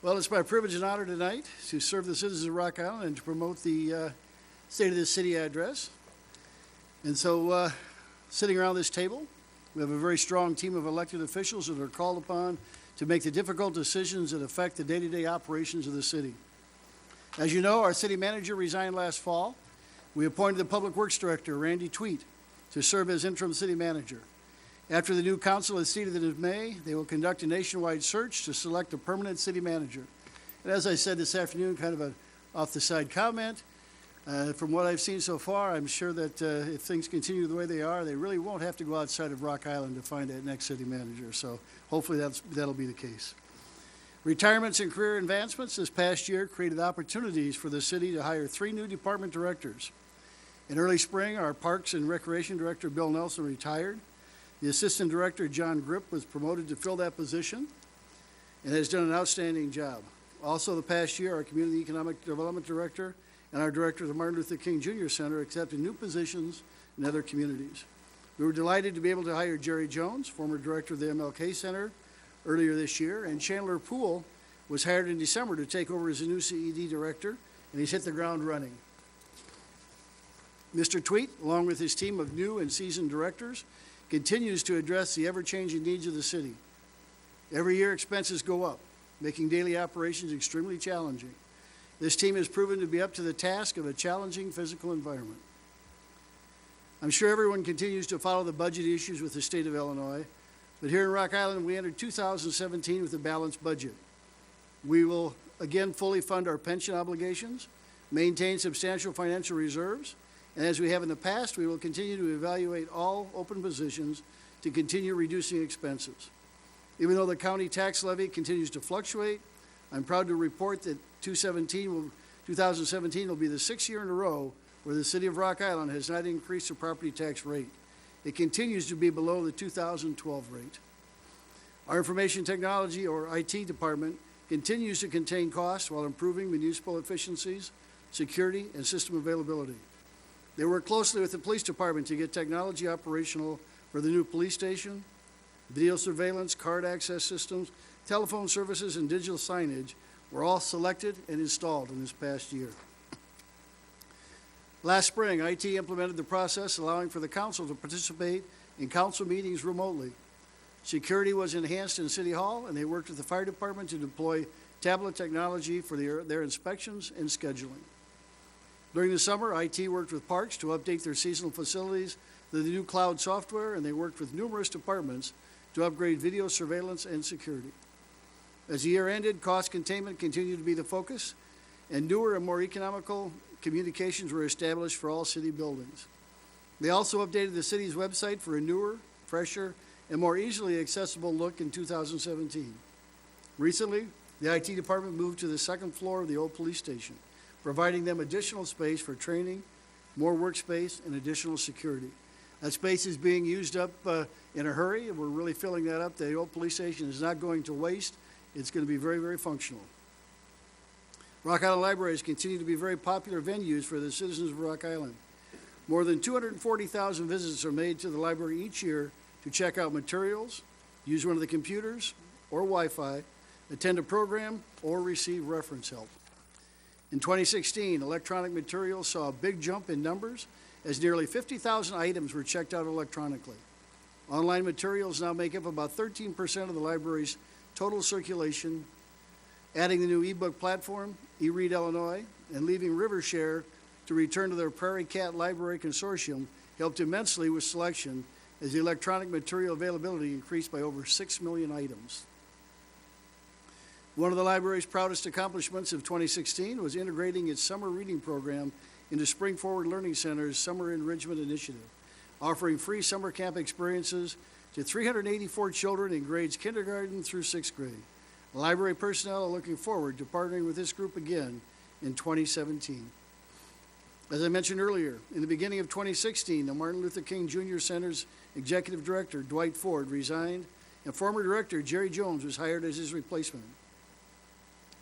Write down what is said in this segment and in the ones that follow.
Well, it's my privilege and honor tonight to serve the citizens of Rock Island and to promote the State of the City address. And so, sitting around this table, we have a very strong team of elected officials that are called upon to make the difficult decisions that affect the day-to-day operations of the city. As you know, our city manager resigned last fall. We appointed the Public Works Director, Randy Tweet, to serve as interim city manager. After the new council is seated in May, they will conduct a nationwide search to select a permanent city manager. And as I said this afternoon, kind of an off-the-side comment, from what I've seen so far, I'm sure that if things continue the way they are, they really won't have to go outside of Rock Island to find that next city manager. So hopefully that'll be the case. Retirements and career advancements this past year created opportunities for the city to hire 3 new department directors. In early spring, our Parks and Recreation Director, Bill Nelson, retired. The Assistant Director, John Grip, was promoted to fill that position and has done an outstanding job. Also, the past year, our Community Economic Development Director and our Director of the Martin Luther King Jr. Center accepted new positions in other communities. We were delighted to be able to hire Jerry Jones, former Director of the MLK Center, earlier this year, and Chandler Poole was hired in December to take over as the new CED Director, and he's hit the ground running. Mr. Tweet, along with his team of new and seasoned directors, continues to address the ever-changing needs of the city. Every year, expenses go up, making daily operations extremely challenging. This team has proven to be up to the task of a challenging physical environment. I'm sure everyone continues to follow the budget issues with the state of Illinois, but here in Rock Island, we entered 2017 with a balanced budget. We will again fully fund our pension obligations, maintain substantial financial reserves, and as we have in the past, we will continue to evaluate all open positions to continue reducing expenses. Even though the county tax levy continues to fluctuate, I'm proud to report that 2017 will be the 6th year in a row where the city of Rock Island has not increased the property tax rate. It continues to be below the 2012 rate. Our Information Technology, or IT department, continues to contain costs while improving municipal efficiencies, security, and system availability. They work closely with the police department to get technology operational for the new police station. Video surveillance, card access systems, telephone services, and digital signage were all selected and installed in this past year. Last spring, IT implemented the process allowing for the council to participate in council meetings remotely. Security was enhanced in City Hall, and they worked with the fire department to deploy tablet technology for their inspections and scheduling. During the summer, IT worked with Parks to update their seasonal facilities to the new cloud software, and they worked with numerous departments to upgrade video surveillance and security. As the year ended, cost containment continued to be the focus, and newer and more economical communications were established for all city buildings. They also updated the city's website for a newer, fresher, and more easily accessible look in 2017. Recently, the IT department moved to the 2nd floor of the old police station, providing them additional space for training, more workspace, and additional security. That space is being used up in a hurry, and we're really filling that up. The old police station is not going to waste. It's going to be very, very functional. Rock Island libraries continue to be very popular venues for the citizens of Rock Island. More than 240,000 visits are made to the library each year to check out materials, use one of the computers or Wi-Fi, attend a program, or receive reference help. In 2016, electronic materials saw a big jump in numbers as nearly 50,000 items were checked out electronically. Online materials now make up about 13% of the library's total circulation. Adding the new ebook platform, eRead Illinois, and leaving Rivershare to return to their Prairie Cat Library Consortium helped immensely with selection as the electronic material availability increased by over 6 million items. One of the library's proudest accomplishments of 2016 was integrating its summer reading program into Spring Forward Learning Center's Summer Enrichment Initiative, offering free summer camp experiences to 384 children in grades kindergarten through 6th grade. Library personnel are looking forward to partnering with this group again in 2017. As I mentioned earlier, in the beginning of 2016, the Martin Luther King Jr. Center's Executive Director, Dwight Ford, resigned, and former Director Jerry Jones was hired as his replacement.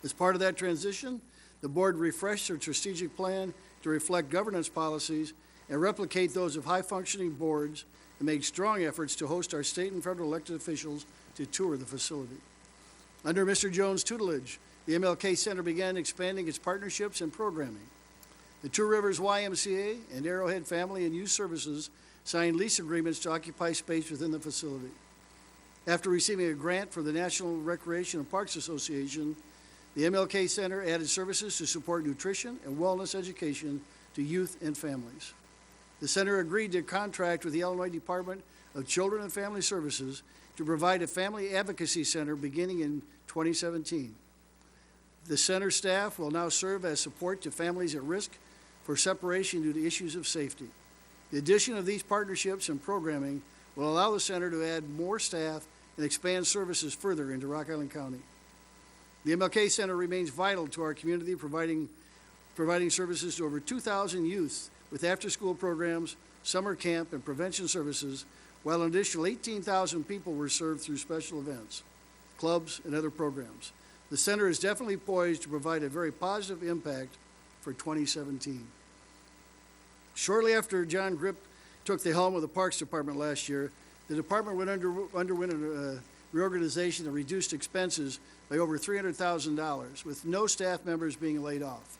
As part of that transition, the board refreshed their strategic plan to reflect governance policies and replicate those of high-functioning boards and made strong efforts to host our state and federal elected officials to tour the facility. Under Mr. Jones' tutelage, the MLK Center began expanding its partnerships and programming. The Two Rivers YMCA and Arrowhead Family and Youth Services signed lease agreements to occupy space within the facility. After receiving a grant from the National Recreation and Parks Association, the MLK Center added services to support nutrition and wellness education to youth and families. The center agreed to contract with the Illinois Department of Children and Family Services to provide a family advocacy center beginning in 2017. The center staff will now serve as support to families at risk for separation due to issues of safety. The addition of these partnerships and programming will allow the center to add more staff and expand services further into Rock Island County. The MLK Center remains vital to our community, providing services to over 2,000 youth with after-school programs, summer camp, and prevention services, while an additional 18,000 people were served through special events, clubs, and other programs. The center is definitely poised to provide a very positive impact for 2017. Shortly after John Grip took the helm of the Parks Department last year, the department underwent a reorganization that reduced expenses by over $300,000, with no staff members being laid off.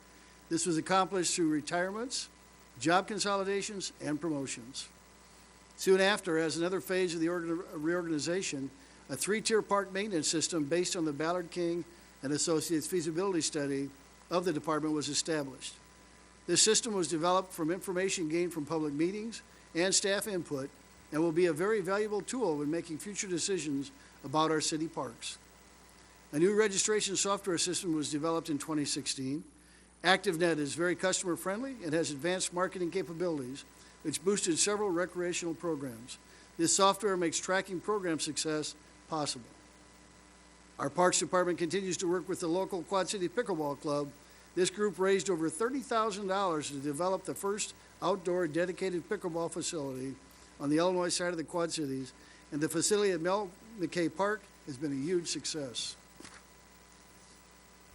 This was accomplished through retirements, job consolidations, and promotions. Soon after, as another phase of the reorganization, a three-tier park maintenance system based on the Ballard King and Associates feasibility study of the department was established. This system was developed from information gained from public meetings and staff input and will be a very valuable tool when making future decisions about our city parks. A new registration software system was developed in 2016. ActiveNet is very customer-friendly and has advanced marketing capabilities, which boosted several recreational programs. This software makes tracking program success possible. Our Parks Department continues to work with the local Quad City Pickleball Club. This group raised over $30,000 to develop the first outdoor dedicated pickleball facility on the Illinois side of the Quad Cities, and the facility at Mel McKay Park has been a huge success.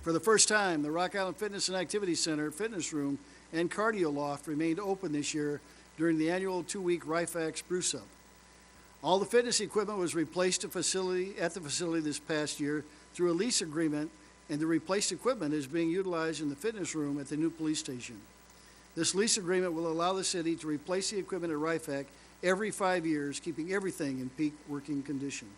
For the first time, the Rock Island Fitness and Activity Center, fitness room, and cardio loft remained open this year during the annual 2-week RIFAC Spruce Up. All the fitness equipment was replaced at the facility this past year through a lease agreement, and the replaced equipment is being utilized in the fitness room at the new police station. This lease agreement will allow the city to replace the equipment at RIFAC every 5 years, keeping everything in peak working condition.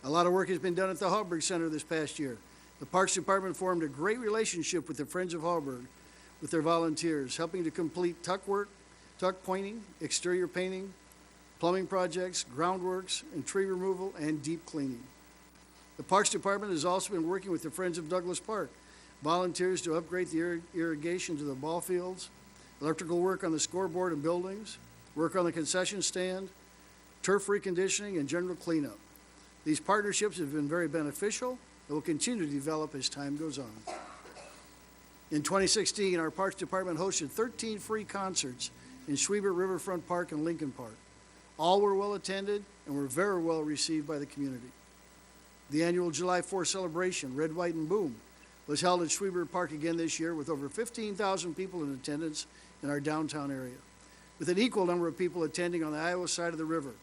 A lot of work has been done at the Hallberg Center this past year. The Parks Department formed a great relationship with the Friends of Hallberg, with their volunteers, helping to complete tuck work, tuck pointing, exterior painting, plumbing projects, groundworks, and tree removal, and deep cleaning. The Parks Department has also been working with the Friends of Douglas Park, volunteers to upgrade the irrigation to the ball fields, electrical work on the scoreboard and buildings, work on the concession stand, turf reconditioning, and general cleanup. These partnerships have been very beneficial and will continue to develop as time goes on. In 2016, our Parks Department hosted 13 free concerts in Schwiebert Riverfront Park and Lincoln Park. All were well attended and were very well received by the community. The annual July 4th celebration, Red, White, and Boom, was held at Schwiebert Park again this year with over 15,000 people in attendance in our downtown area, with an equal number of people attending on the Iowa side of the river.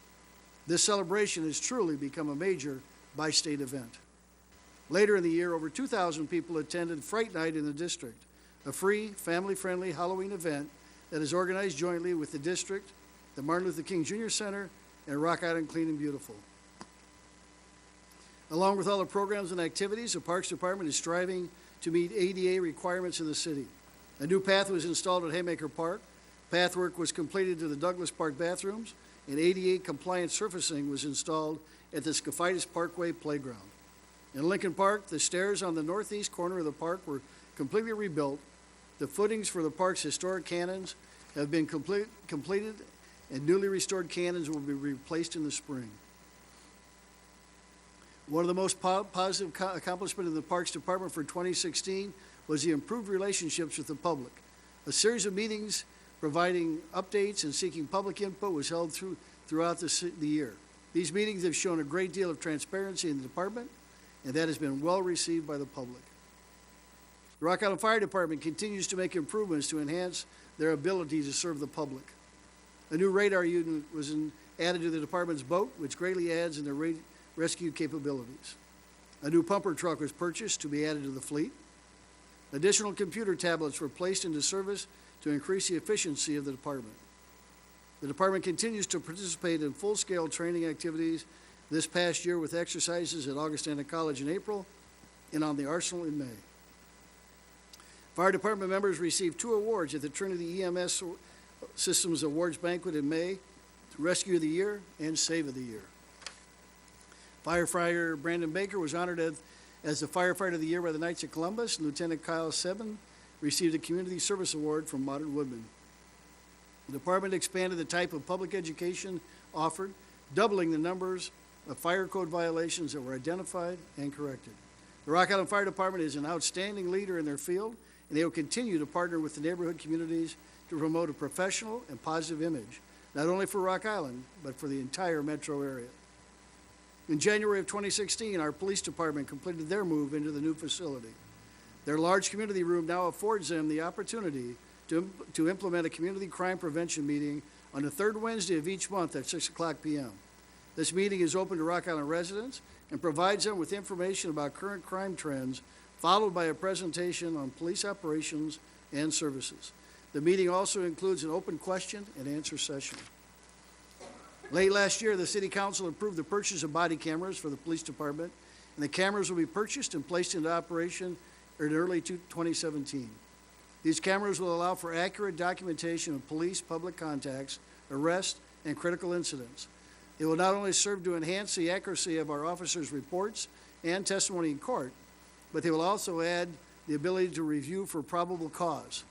This celebration has truly become a major bi-state event. Later in the year, over 2,000 people attended Fright Night in the district, a free, family-friendly Halloween event that is organized jointly with the district, the Martin Luther King Jr. Center, and Rock Island Clean and Beautiful. Along with all the programs and activities, the Parks Department is striving to meet ADA requirements in the city. A new path was installed at Haymaker Park. Path work was completed to the Douglas Park bathrooms, and ADA compliant surfacing was installed at the Scaphitis Parkway Playground. In Lincoln Park, the stairs on the northeast corner of the park were completely rebuilt. The footings for the park's historic cannons have been completed, and newly restored cannons will be replaced in the spring. One of the most positive accomplishments of the Parks Department for 2016 was the improved relationships with the public. A series of meetings providing updates and seeking public input was held throughout the year. These meetings have shown a great deal of transparency in the department, and that has been well received by the public. The Rock Island Fire Department continues to make improvements to enhance their ability to serve the public. A new radar unit was added to the department's boat, which greatly adds in their rescue capabilities. A new pumper truck was purchased to be added to the fleet. Additional computer tablets were placed into service to increase the efficiency of the department. The department continues to participate in full-scale training activities this past year with exercises at Augustana College in April and on the Arsenal in May. Fire department members received 2 awards at the Trinity EMS Systems Awards Banquet in May, Rescue of the Year and Save of the Year. Firefighter Brandon Baker was honored as the Firefighter of the Year by the Knights of Columbus, and Lieutenant Kyle Seven received a Community Service Award from Modern Woodman. The department expanded the type of public education offered, doubling the numbers of fire code violations that were identified and corrected. The Rock Island Fire Department is an outstanding leader in their field, and they will continue to partner with the neighborhood communities to promote a professional and positive image, not only for Rock Island, but for the entire metro area. In January of 2016, our police department completed their move into the new facility. Their large community room now affords them the opportunity to implement a community crime prevention meeting on the 3rd Wednesday of each month at 6 o'clock p.m. This meeting is open to Rock Island residents and provides them with information about current crime trends, followed by a presentation on police operations and services. The meeting also includes an open question and answer session. Late last year, the City Council approved the purchase of body cameras for the police department, and the cameras will be purchased and placed into operation in early 2017. These cameras will allow for accurate documentation of police public contacts, arrests, and critical incidents. They will not only serve to enhance the accuracy of our officers' reports and testimony in court, but they will also add the ability to review for probable cause,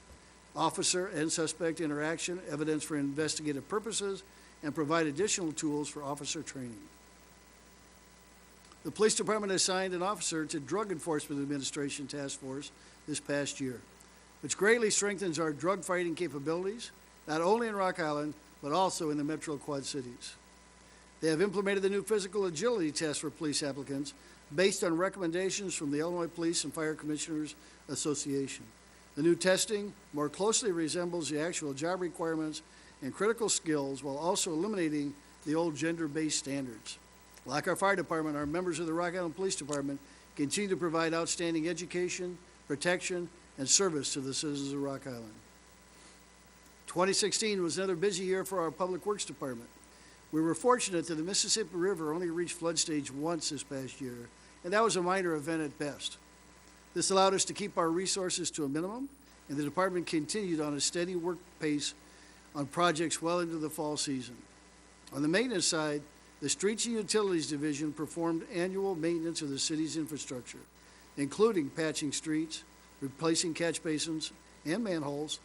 officer and suspect interaction, evidence for investigative purposes, and provide additional tools for officer training. The police department assigned an officer to Drug Enforcement Administration Task Force this past year, which greatly strengthens our drug fighting capabilities, not only in Rock Island, but also in the Metro Quad Cities. They have implemented the new physical agility test for police applicants based on recommendations from the Illinois Police and Fire Commissioners Association. The new testing more closely resembles the actual job requirements and critical skills while also eliminating the old gender-based standards. Like our fire department, our members of the Rock Island Police Department continue to provide outstanding education, protection, and service to the citizens of Rock Island. 2016 was another busy year for our Public Works Department. We were fortunate that the Mississippi River only reached flood stage once this past year, and that was a minor event at best. This allowed us to keep our resources to a minimum, and the department continued on a steady work pace on projects well into the fall season. On the maintenance side, the Streets and Utilities Division performed annual maintenance of the city's infrastructure, including patching streets, replacing catch basins and manholes,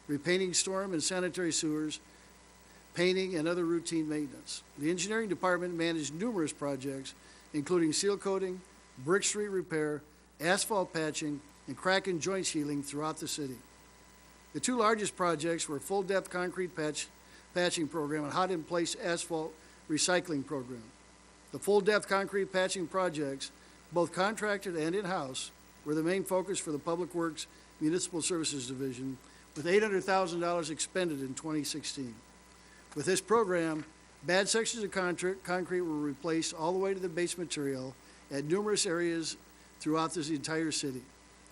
repainting storm and sanitary sewers, painting, and other routine maintenance. The engineering department managed numerous projects, including seal coating, brick street repair, asphalt patching, and crack and joint sealing throughout the city. The 2 largest projects were full-depth concrete patching program and hot-in-place asphalt recycling program. The full-depth concrete patching projects, both contracted and in-house, were the main focus for the Public Works Municipal Services Division, with $800,000 expended in 2016. With this program, bad sections of concrete were replaced all the way to the base material at numerous areas throughout this entire city.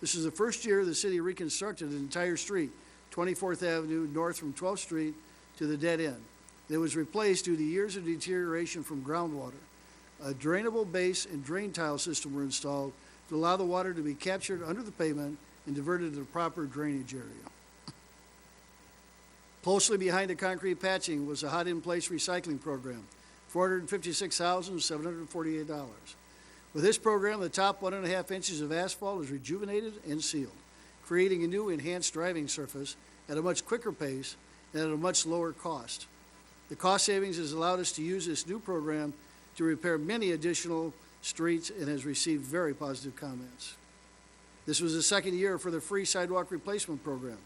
This is the first year the city reconstructed an entire street, 24th Avenue north from 12th Street to the dead end. It was replaced due to years of deterioration from groundwater. A drainable base and drain tile system were installed to allow the water to be captured under the pavement and diverted to the proper drainage area. Closely behind the concrete patching was a hot-in-place recycling program, $456,748. With this program, the top 1.5 inches of asphalt is rejuvenated and sealed, creating a new enhanced driving surface at a much quicker pace and at a much lower cost. The cost savings has allowed us to use this new program to repair many additional streets and has received very positive comments. This was the second year for the free sidewalk replacement program.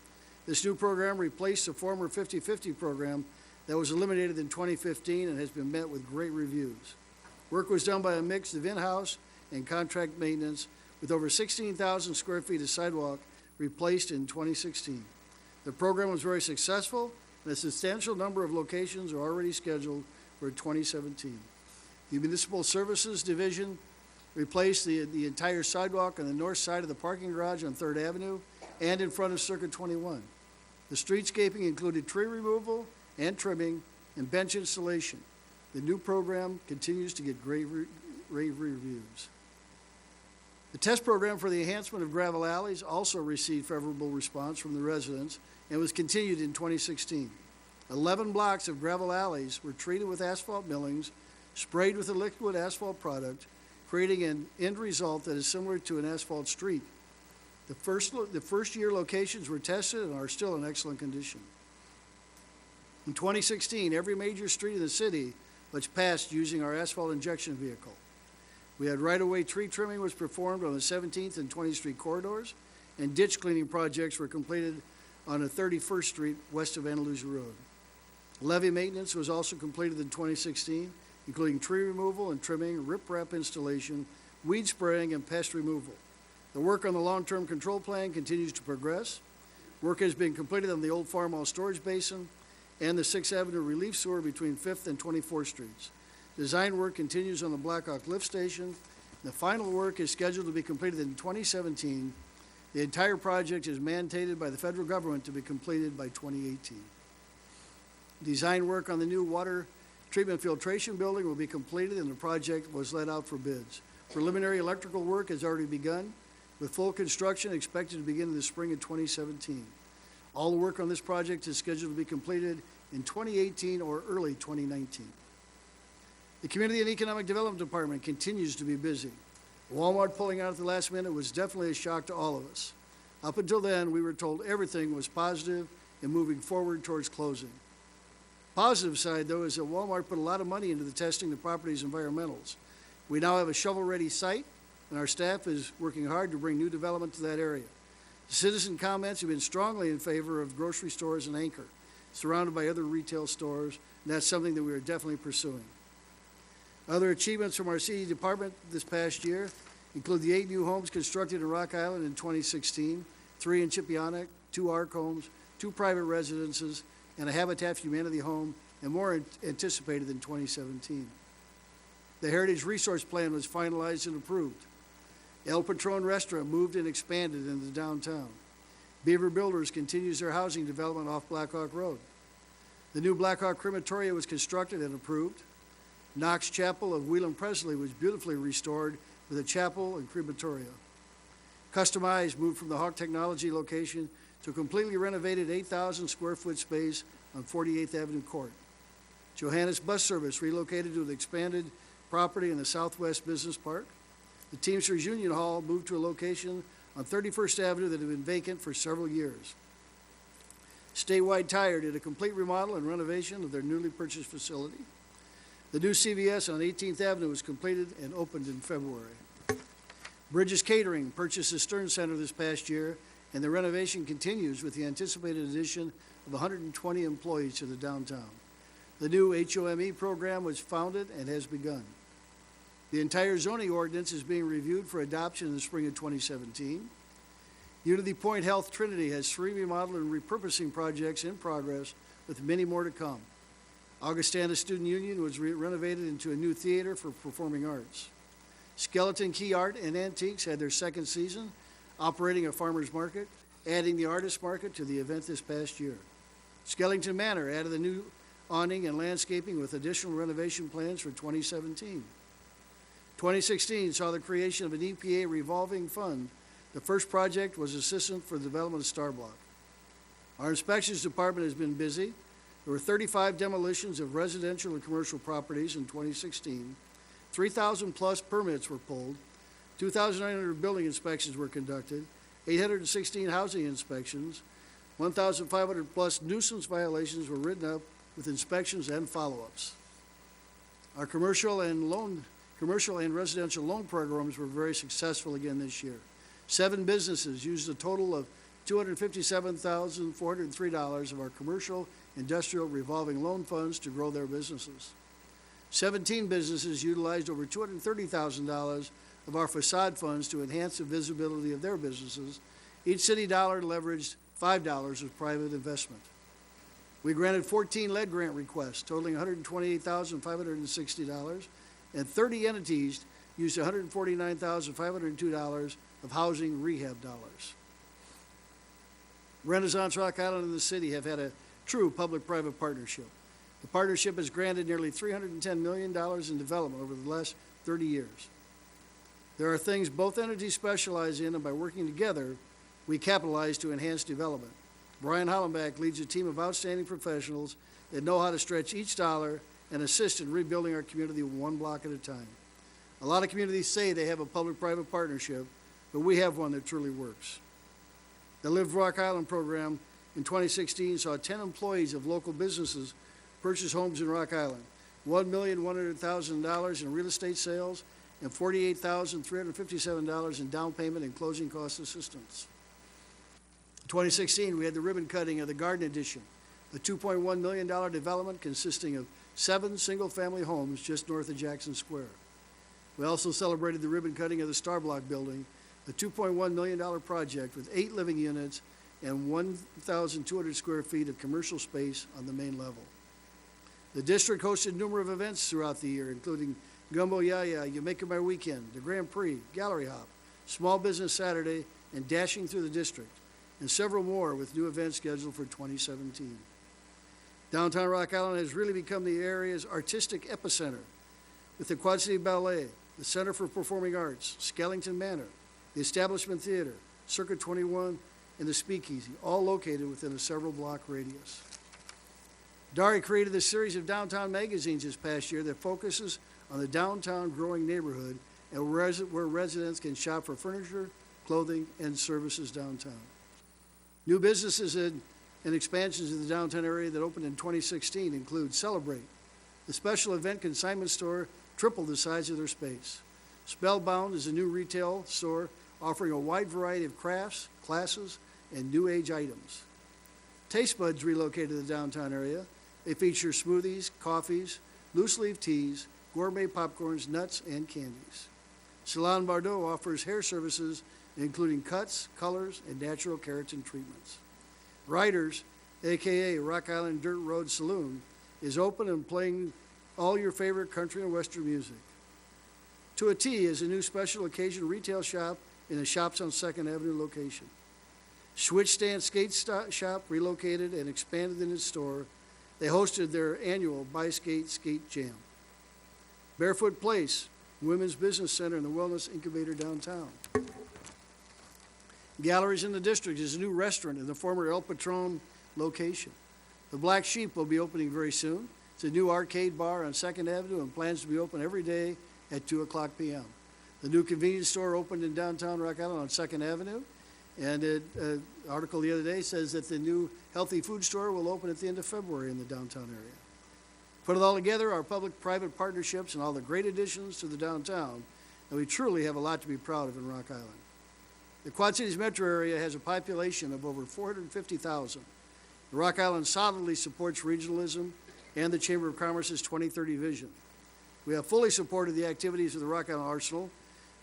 This new program replaced the former 50-50 program that was eliminated in 2015 and has been met with great reviews. Work was done by a mix of in-house and contract maintenance, with over 16,000 square feet of sidewalk replaced in 2016. The program was very successful, and a substantial number of locations are already scheduled for 2017. The Municipal Services Division replaced the entire sidewalk on the north side of the parking garage on 3rd Avenue and in front of Circuit 21. The streetscaping included tree removal and trimming and bench installation. The new program continues to get rave reviews. The test program for the enhancement of gravel alleys also received favorable response from the residents and was continued in 2016. 11 blocks of gravel alleys were treated with asphalt millings, sprayed with a liquid asphalt product, creating an end result that is similar to an asphalt street. The first year locations were tested and are still in excellent condition. In 2016, every major street in the city was passed using our asphalt injection vehicle. We had right-of-way tree trimming was performed on the 17th and 20th Street corridors, and ditch cleaning projects were completed on the 31st Street west of Andalusia Road. Levee maintenance was also completed in 2016, including tree removal and trimming, riprap installation, weed spraying, and pest removal. The work on the long-term control plan continues to progress. Work has been completed on the old farmhouse storage basin and the 6th Avenue relief sewer between 5th and 24th Streets. Design work continues on the Blackhawk lift station. The final work is scheduled to be completed in 2017. The entire project is mandated by the federal government to be completed by 2018. Design work on the new water treatment filtration building will be completed and the project was let out for bids. Preliminary electrical work has already begun, with full construction expected to begin in the spring of 2017. All the work on this project is scheduled to be completed in 2018 or early 2019. The Community and Economic Development Department continues to be busy. Walmart pulling out at the last minute was definitely a shock to all of us. Up until then, we were told everything was positive and moving forward towards closing. Positive side, though, is that Walmart put a lot of money into the testing of the property's environmentals. We now have a shovel-ready site, and our staff is working hard to bring new development to that area. The citizen comments have been strongly in favor of grocery stores and Anchor, surrounded by other retail stores, and that's something that we are definitely pursuing. Other achievements from our city department this past year include the 8 new homes constructed in Rock Island in 2016, 3 in Chipianic, 2 ARC homes, 2 private residences, and a Habitat for Humanity home, and more anticipated in 2017. The Heritage Resource Plan was finalized and approved. El Patron Restaurant moved and expanded into downtown. Beaver Builders continues their housing development off Blackhawk Road. The new Blackhawk Crematoria was constructed and approved. Knox Chapel of Wheelam Presley was beautifully restored with a chapel and crematoria. Customized moved from the Hawk Technology location to a completely renovated 8,000 square foot space on 48th Avenue Court. Johannes Bus Service relocated to an expanded property in the Southwest Business Park. The Teamsters Union Hall moved to a location on 31st Avenue that had been vacant for several years. Statewide Tire did a complete remodel and renovation of their newly purchased facility. The new CVS on 18th Avenue was completed and opened in February. Bridges Catering purchased the Stern Center this past year, and the renovation continues with the anticipated addition of 120 employees to the downtown. The new HOME program was founded and has begun. The entire zoning ordinance is being reviewed for adoption in the spring of 2017. Unity Point Health Trinity has 3 remodel and repurposing projects in progress, with many more to come. Augustana Student Union was renovated into a new theater for performing arts. Skeleton Key Art and Antiques had their second season, operating a farmer's market, adding the artist market to the event this past year. Skellington Manor added a new awning and landscaping with additional renovation plans for 2017. 2016 saw the creation of an EPA revolving fund. The first project was assistant for the development of Star Block. Our inspections department has been busy. There were 35 demolitions of residential and commercial properties in 2016. 3,000 plus permits were pulled. 2,900 building inspections were conducted. 816 housing inspections. 1,500 plus nuisance violations were written up with inspections and follow-ups. Our commercial and residential loan programs were very successful again this year. 7 businesses used a total of $257,403 of our commercial industrial revolving loan funds to grow their businesses. 17 businesses utilized over $230,000 of our facade funds to enhance the visibility of their businesses. Each city dollar leveraged $5 of private investment. We granted 14 lead grant requests totaling $128,560, and 30 entities used $149,502 of housing rehab dollars. Renaissance Rock Island and the city have had a true public-private partnership. The partnership has granted nearly $310 million in development over the last 30 years. There are things both entities specialize in, and by working together, we capitalize to enhance development. Brian Hollenbach leads a team of outstanding professionals that know how to stretch each dollar and assist in rebuilding our community one block at a time. A lot of communities say they have a public-private partnership, but we have one that truly works. The Live Rock Island program in 2016 saw 10 employees of local businesses purchase homes in Rock Island, $1,100,000 in real estate sales, and $48,357 in down payment and closing cost assistance. In 2016, we had the ribbon cutting of the Garden Edition, a $2.1 million development consisting of 7 single-family homes just north of Jackson Square. We also celebrated the ribbon cutting of the Star Block building, a $2.1 million project with 8 living units and 1,200 square feet of commercial space on the main level. The district hosted numerous events throughout the year, including Gumbo Yaya, You Make It My Weekend, the Grand Prix, Gallery Hop, Small Business Saturday, and Dashing Through the District, and several more with new events scheduled for 2017. Downtown Rock Island has really become the area's artistic epicenter, with the Quad City Ballet, the Center for Performing Arts, Skellington Manor, the Establishment Theater, Circuit 21, and the Speakeasy, all located within a several block radius. Dari created a series of downtown magazines this past year that focuses on the downtown growing neighborhood and where residents can shop for furniture, clothing, and services downtown. New businesses and expansions in the downtown area that opened in 2016 include Celebrate, the special event consignment store tripled the size of their space. Spellbound is a new retail store offering a wide variety of crafts, classes, and new age items. Taste Buds relocated to the downtown area. They feature smoothies, coffees, loose leaf teas, gourmet popcorns, nuts, and candies. Salon Bardot offers hair services including cuts, colors, and natural keratin treatments. Riders, aka Rock Island Dirt Road Saloon, is open and playing all your favorite country and western music. To a T is a new special occasion retail shop in a Shops on 2nd Avenue location. Switch Stand Skate Shop relocated and expanded in its store. They hosted their annual Buy Skate Skate Jam. Barefoot Place, Women's Business Center and the Wellness Incubator downtown. Galleries in the District is a new restaurant in the former El Patron location. The Black Sheep will be opening very soon. It's a new arcade bar on 2nd Avenue and plans to be open every day at 2 o'clock p.m. The new convenience store opened in downtown Rock Island on 2nd Avenue, and an article the other day says that the new healthy food store will open at the end of February in the downtown area. Put it all together, our public-private partnerships and all the great additions to the downtown, and we truly have a lot to be proud of in Rock Island. The Quad Cities metro area has a population of over 450,000. The Rock Island solidly supports regionalism and the Chamber of Commerce's 2030 vision. We have fully supported the activities of the Rock Island Arsenal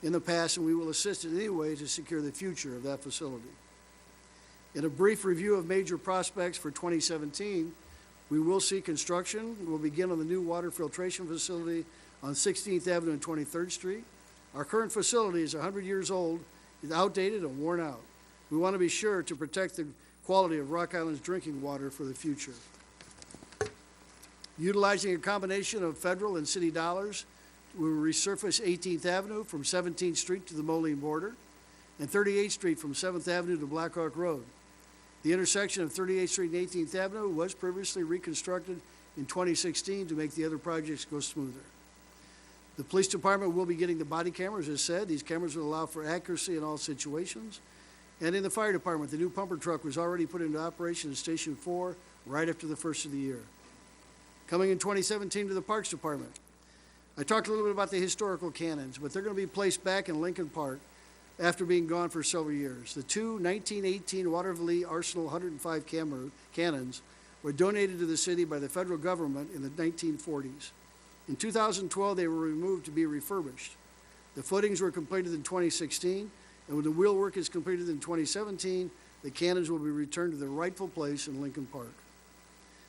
in the past, and we will assist in any way to secure the future of that facility. In a brief review of major prospects for 2017, we will see construction. We'll begin on the new water filtration facility on 16th Avenue and 23rd Street. Our current facility is 100 years old, is outdated and worn out. We want to be sure to protect the quality of Rock Island's drinking water for the future. Utilizing a combination of federal and city dollars, we will resurface 18th Avenue from 17th Street to the Moline border and 38th Street from 7th Avenue to Blackhawk Road. The intersection of 38th Street and 18th Avenue was previously reconstructed in 2016 to make the other projects go smoother. The police department will be getting the body cameras, as said. These cameras will allow for accuracy in all situations. And in the fire department, the new pumper truck was already put into operation at Station 4 right after the first of the year. Coming in 2017 to the Parks Department. I talked a little bit about the historical cannons, but they're going to be placed back in Lincoln Park after being gone for several years. The two 1918 Waterville Arsenal 105 cannons were donated to the city by the federal government in the 1940s. In 2012, they were removed to be refurbished. The footings were completed in 2016, and when the wheel work is completed in 2017, the cannons will be returned to their rightful place in Lincoln Park.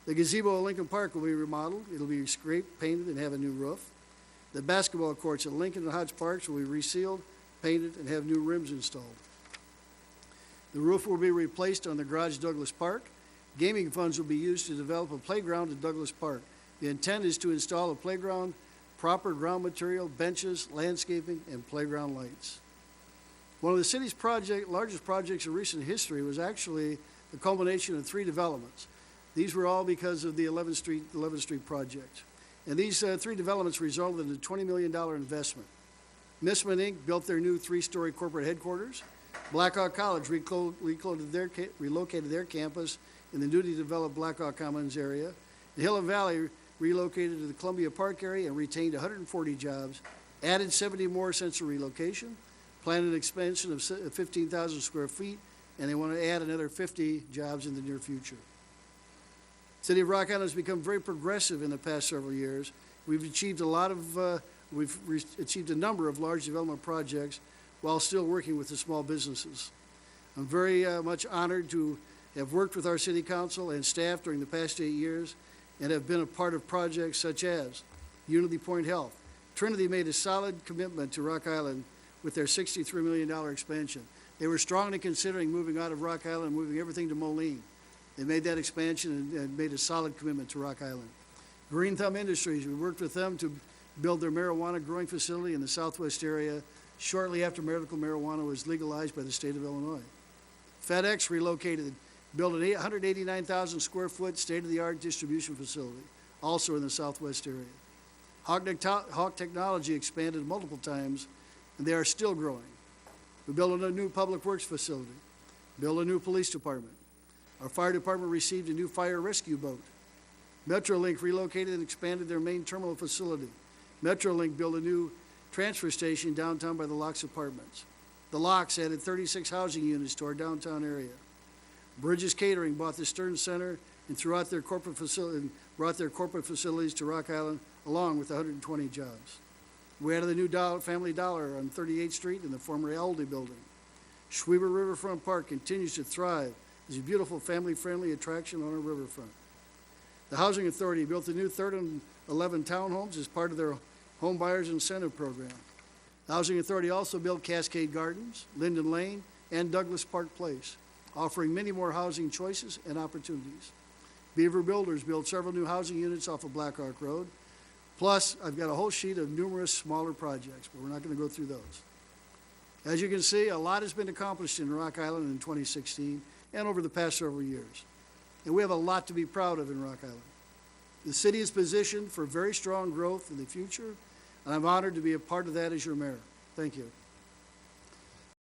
The gazebo at Lincoln Park will be remodeled. It'll be scraped, painted, and have a new roof. The basketball courts at Lincoln and Hodge Parks will be resealed, painted, and have new rims installed. The roof will be replaced on the garage at Douglas Park. Gaming funds will be used to develop a playground at Douglas Park. The intent is to install a playground, proper ground material, benches, landscaping, and playground lights. One of the city's largest projects in recent history was actually the culmination of 3 developments. These were all because of the 11th Street project. And these 3 developments resulted in a $20 million investment. Missman Inc. built their new 3-story corporate headquarters. Blackhawk College relocated their campus in the newly developed Blackhawk Commons area. The Hill and Valley relocated to the Columbia Park area and retained 140 jobs, added 70 more since the relocation, planned an expansion of 15,000 square feet, and they want to add another 50 jobs in the near future. The City of Rock Island has become very progressive in the past several years. We've achieved a number of large development projects while still working with the small businesses. I'm very much honored to have worked with our City Council and staff during the past 8 years and have been a part of projects such as Unity Point Health. Trinity made a solid commitment to Rock Island with their $63 million expansion. They were strongly considering moving out of Rock Island and moving everything to Moline. They made that expansion and made a solid commitment to Rock Island. Green Thumb Industries, we worked with them to build their marijuana growing facility in the southwest area shortly after medical marijuana was legalized by the state of Illinois. FedEx relocated, built an 189,000 square foot state-of-the-art distribution facility, also in the southwest area. Hawk Technology expanded multiple times, and they are still growing. We built a new public works facility, built a new police department. Our fire department received a new fire rescue boat. Metrolink relocated and expanded their main terminal facility. Metrolink built a new transfer station downtown by the Locks Apartments. The Locks added 36 housing units to our downtown area. Bridges Catering bought the Stern Center and brought their corporate facilities to Rock Island, along with 120 jobs. We added a new Family Dollar on 38th Street in the former Aldi building. Schweber Riverfront Park continues to thrive as a beautiful family-friendly attraction on our riverfront. The Housing Authority built the new 3rd and 11 townhomes as part of their Home Buyers Incentive Program. The Housing Authority also built Cascade Gardens, Linden Lane, and Douglas Park Place, offering many more housing choices and opportunities. Beaver Builders built several new housing units off of Blackhawk Road. Plus, I've got a whole sheet of numerous smaller projects, but we're not going to go through those. As you can see, a lot has been accomplished in Rock Island in 2016 and over the past several years. And we have a lot to be proud of in Rock Island. The city is positioned for very strong growth in the future, and I'm honored to be a part of that as your mayor. Thank you.